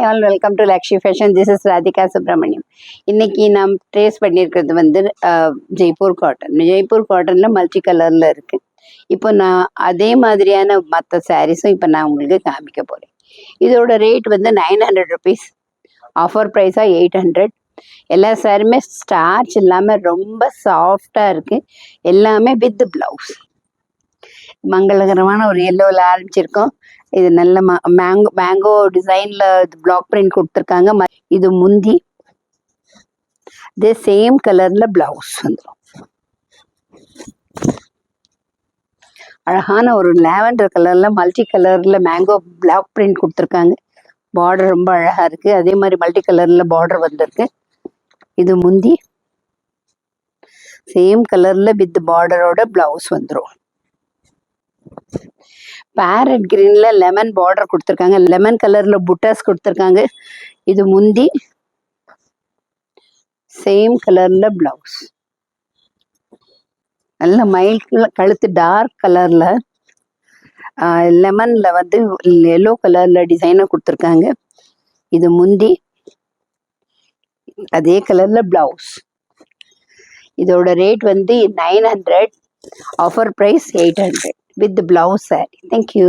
All welcome to Lakshmi fashion. This is Radhika Subramaniam. இன்னைக்கு நாம் trace பண்ணியிருக்கிறது வந்து ஜெய்ப்பூர் காட்டன். ஜெய்ப்பூர் காட்டனில் மல்டி கலரில் இருக்குது. இப்போ நான் அதே மாதிரியான மற்ற சாரீஸும் இப்போ நான் உங்களுக்கு காமிக்க போகிறேன். இதோட ரேட் வந்து 900 rupees. ஆஃபர் ப்ரைஸாக 800. எல்லா சாரியுமே ஸ்டார்ச் இல்லாமல் ரொம்ப சாஃப்டாக இருக்குது. எல்லாமே வித் ப்ளவுஸ். மங்களகரமான ஒரு எல்லோவில் ஆரம்பிச்சிருக்கோம். இது நல்ல மேங்கோ டிசைன்ல பிளாக் பிரிண்ட் கொடுத்துருக்காங்க. இது முந்தி, இதே சேம் கலர்ல பிளவுஸ் வந்துடும். அழகான ஒரு லாவெண்டர் கலர்ல மல்டி கலர்ல மேங்கோ பிளாக் பிரிண்ட் கொடுத்துருக்காங்க. பார்டர் ரொம்ப அழகா இருக்கு. அதே மாதிரி மல்டி கலர்ல பார்டர் வந்திருக்கு. இது முந்தி, சேம் கலர்ல வித் பார்டரோட பிளவுஸ் வந்துடும். பேரட் கிரீன்ல லெமன் பார்டர் கொடுத்துருக்காங்க. லெமன் கலர்ல புட்டாஸ் கொடுத்துருக்காங்க. இது முந்தி, சேம் கலர்ல பிளவுஸ். நல்ல மைல்ட் கழுத்து டார்க் கலர்ல லெமன்ல வந்து எல்லோ கலர்ல டிசைனை கொடுத்துருக்காங்க. இது முந்தி, அதே கலர்ல பிளவுஸ். இதோட ரேட் வந்து 900. Offer price 800 with the blouse saree. Thank you.